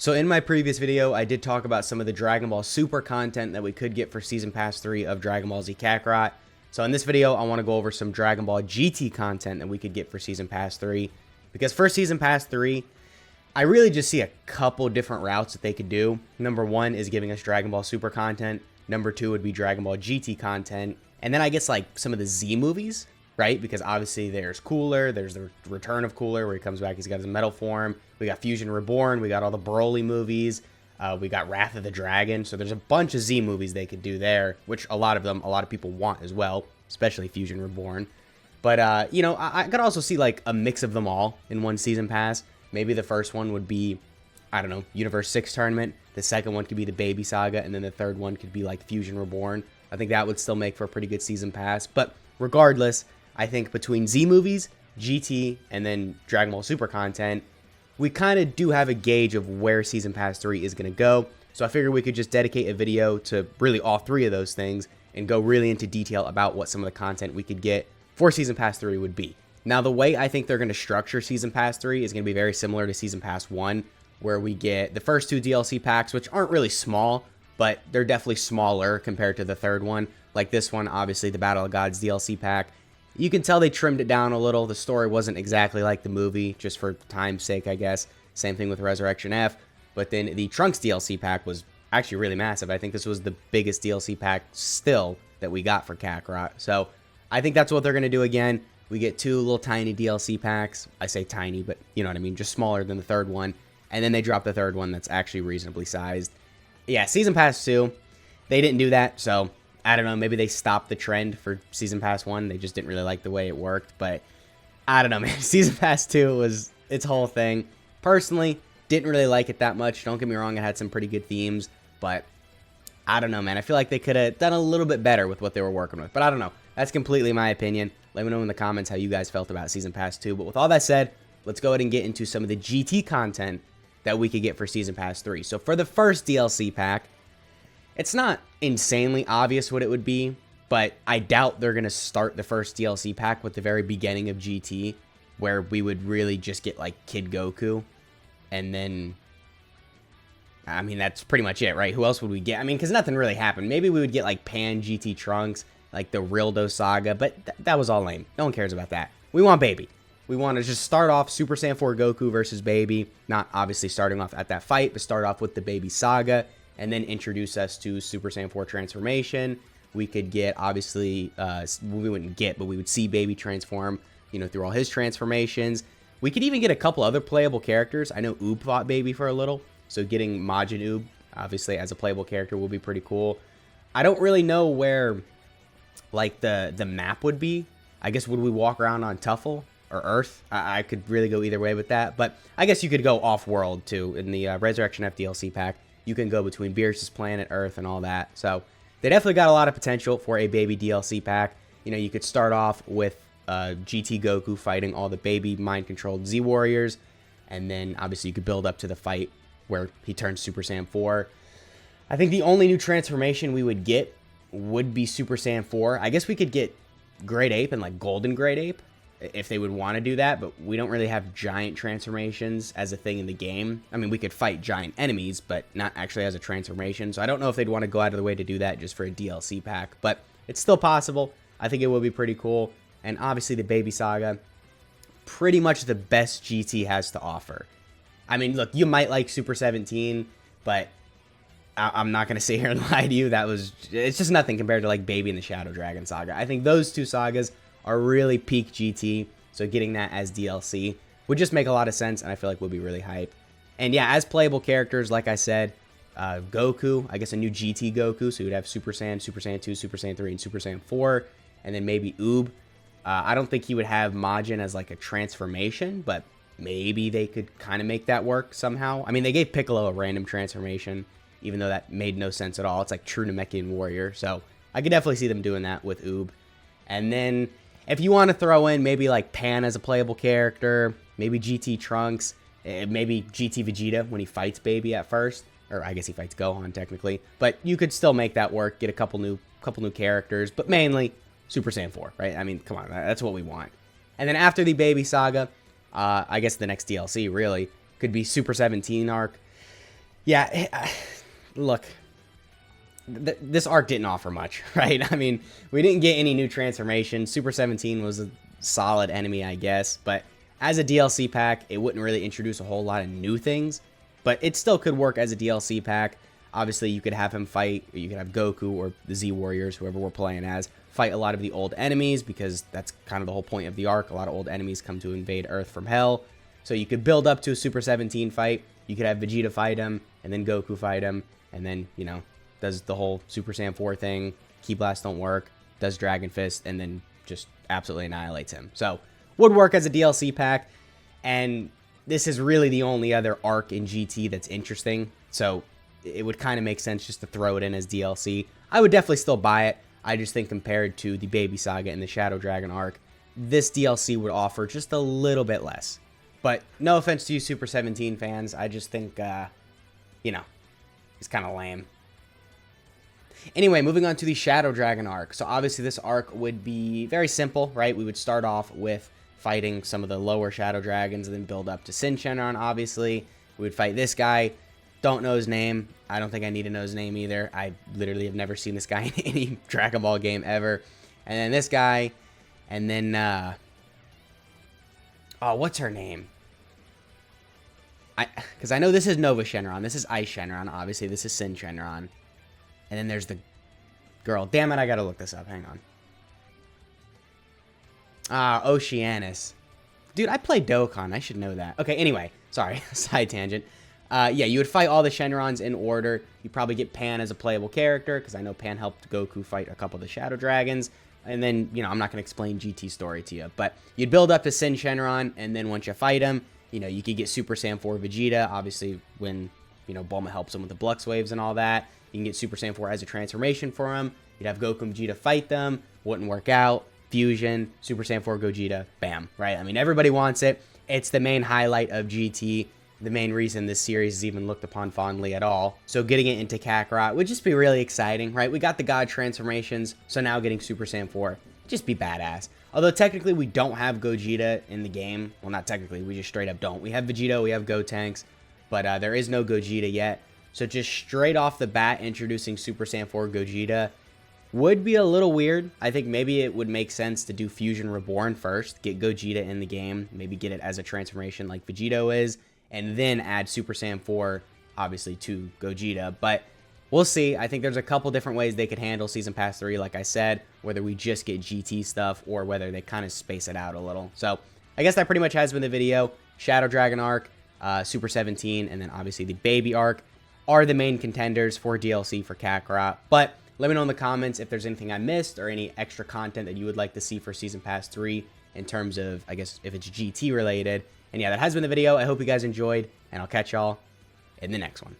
So in my previous video, I did talk about some of the Dragon Ball Super content that we could get for Season Pass 3 of Dragon Ball Z Kakarot. So in this video, I want to go over some Dragon Ball GT content that we could get for Season Pass 3. Because for Season Pass 3, I really just see a couple different routes that they could do. Number one is giving us Dragon Ball Super content. Number two would be Dragon Ball GT content. And then I guess like some of the Z movies, right? Because obviously there's Cooler, there's the Return of Cooler where he comes back, he's got his metal form. We got Fusion Reborn, we got all the Broly movies, we got Wrath of the Dragon. So there's a bunch of Z movies they could do there, which a lot of people want as well, especially Fusion Reborn. But, you know, I could also see like a mix of them all in one season pass. Maybe the first one would be, I don't know, Universe 6 tournament. The second one could be the Baby Saga, and then the third one could be like Fusion Reborn. I think that would still make for a pretty good season pass. But regardless, I think between Z movies, GT, and then Dragon Ball Super content, we kind of do have a gauge of where Season Pass 3 is going to go. So I figured we could just dedicate a video to really all three of those things and go really into detail about what some of the content we could get for Season Pass 3 would be. Now, the way I think they're going to structure Season Pass 3 is going to be very similar to Season Pass 1, where we get the first two DLC packs, which aren't really small, but they're definitely smaller compared to the third one. Like this one, obviously, the Battle of Gods DLC pack. You can tell they trimmed it down a little. The story wasn't exactly like the movie, just for time's sake, I guess. Same thing with Resurrection F. But then the Trunks DLC pack was actually really massive. I think this was the biggest DLC pack still that we got for Kakarot. So I think that's what they're going to do again. We get two little tiny DLC packs. I say tiny, but you know what I mean. Just smaller than the third one. And then they drop the third one that's actually reasonably sized. Yeah, Season Pass 2, they didn't do that. So I don't know. Maybe they stopped the trend for Season Pass 1. They just didn't really like the way it worked. But I don't know, man. Season Pass 2 was its whole thing. Personally, didn't really like it that much. Don't get me wrong. It had some pretty good themes. But I don't know, man. I feel like they could have done a little bit better with what they were working with. But I don't know. That's completely my opinion. Let me know in the comments how you guys felt about Season Pass 2. But with all that said, let's go ahead and get into some of the GT content that we could get for Season Pass 3. So for the first DLC pack, it's not insanely obvious what it would be, but I doubt they're going to start the first DLC pack with the very beginning of GT, where we would really just get like Kid Goku. And then, I mean, that's pretty much it, right? Who else would we get? I mean, because nothing really happened. Maybe we would get like Pan GT Trunks, like the Rildo Saga, but that was all lame. No one cares about that. We want Baby. We want to just start off Super Saiyan 4 Goku versus Baby. Not obviously starting off at that fight, but start off with the Baby Saga, and then introduce us to Super Saiyan 4 transformation. We could get, obviously, we wouldn't get, but we would see Baby transform, you know, through all his transformations. We could even get a couple other playable characters. I know Oob fought Baby for a little, so getting Majin Oob, obviously, as a playable character would be pretty cool. I don't really know where, like, the map would be. I guess, would we walk around on Tuffle or Earth? I could really go either way with that, but I guess you could go off-world, too, in the Resurrection F DLC pack. You can go between Beerus' planet, Earth, and all that. So they definitely got a lot of potential for a Baby DLC pack. You know, you could start off with GT Goku fighting all the Baby mind-controlled Z Warriors. And then, obviously, you could build up to the fight where he turns Super Saiyan 4. I think the only new transformation we would get would be Super Saiyan 4. I guess we could get Great Ape and, like, Golden Great Ape, if they would want to do that, but we don't really have giant transformations as a thing in the game. I mean, we could fight giant enemies, but not actually as a transformation, so I don't know if they'd want to go out of the way to do that just for a DLC pack, but it's still possible. I think it would be pretty cool, and obviously the Baby Saga, pretty much the best GT has to offer. I mean, look, you might like Super 17, but I'm not going to sit here and lie to you. It's just nothing compared to, like, Baby and the Shadow Dragon Saga. I think those two sagas are really peak GT, so getting that as DLC would just make a lot of sense, and I feel like would be really hype. And yeah, as playable characters, like I said, Goku, I guess a new GT Goku, so you'd have Super Saiyan, Super Saiyan 2, Super Saiyan 3, and Super Saiyan 4, and then maybe Oob. I don't think he would have Majin as like a transformation, but maybe they could kind of make that work somehow. I mean, they gave Piccolo a random transformation, even though that made no sense at all. It's like true Namekian Warrior, so I could definitely see them doing that with Oob. And then if you want to throw in maybe like Pan as a playable character, maybe GT Trunks, maybe GT Vegeta when he fights Baby at first, or I guess he fights Gohan technically, but you could still make that work, get a couple new characters, but mainly Super Saiyan 4, right? I mean, come on, that's what we want. And then after the Baby Saga, I guess the next DLC really could be Super 17 arc. Yeah, look, this arc didn't offer much, right? I mean, we didn't get any new transformation. Super 17 was a solid enemy, I guess, but as a DLC pack, it wouldn't really introduce a whole lot of new things, but it still could work as a DLC pack. Obviously, you could have him fight, or you could have Goku or the Z Warriors, whoever we're playing as, fight a lot of the old enemies, because that's kind of the whole point of the arc. A lot of old enemies come to invade Earth from hell. So you could build up to a Super 17 fight. You could have Vegeta fight him, and then Goku fight him, and then, you know, does the whole Super Saiyan 4 thing. Ki Blast don't work, does Dragon Fist, and then just absolutely annihilates him. So, would work as a DLC pack, and this is really the only other arc in GT that's interesting. So, it would kind of make sense just to throw it in as DLC. I would definitely still buy it. I just think compared to the Baby Saga and the Shadow Dragon arc, this DLC would offer just a little bit less. But no offense to you Super 17 fans, I just think, you know, it's kind of lame. Anyway, moving on to the Shadow Dragon arc. So obviously this arc would be very simple, right? We would start off with fighting some of the lower Shadow Dragons and then build up to Sin Shenron, obviously. We would fight this guy. Don't know his name. I don't think I need to know his name either. I literally have never seen this guy in any Dragon Ball game ever. And then this guy. And then, oh, what's her name? Because I know this is Nova Shenron. This is Ice Shenron. Obviously, this is Sin Shenron. And then there's the girl. Damn it, I gotta look this up. Hang on. Oceanus. Dude, I played Dokkan. I should know that. Okay, anyway. Sorry. Side tangent. Yeah, you would fight all the Shenrons in order. You probably get Pan as a playable character, because I know Pan helped Goku fight a couple of the Shadow Dragons. And then, you know, I'm not going to explain GT story to you, but you'd build up to Sin Shenron, and then once you fight him, you know, you could get Super Saiyan 4 Vegeta, obviously when, you know, Bulma helps him with the Blux Waves and all that. You can get Super Saiyan 4 as a transformation for him. You'd have Goku and Vegeta fight them. Wouldn't work out. Fusion, Super Saiyan 4 Gogeta, bam, right? I mean, everybody wants it. It's the main highlight of GT. The main reason this series is even looked upon fondly at all. So getting it into Kakarot would just be really exciting, right? We got the God transformations, so now getting Super Saiyan 4, just be badass. Although technically we don't have Gogeta in the game. Well, not technically, we just straight up don't. We have Vegeta, we have Gotenks, but there is no Gogeta yet. So just straight off the bat, introducing Super Saiyan 4 Gogeta would be a little weird. I think maybe it would make sense to do Fusion Reborn first, get Gogeta in the game, maybe get it as a transformation like Vegito is, and then add Super Saiyan 4, obviously, to Gogeta. But we'll see. I think there's a couple different ways they could handle Season Pass 3, like I said, whether we just get GT stuff or whether they kind of space it out a little. So I guess that pretty much has been the video. Shadow Dragon arc, Super 17, and then obviously the Baby arc are the main contenders for DLC for Kakarot. But let me know in the comments if there's anything I missed or any extra content that you would like to see for Season Pass 3 in terms of, I guess, if it's GT related. And yeah, that has been the video. I hope you guys enjoyed, and I'll catch y'all in the next one.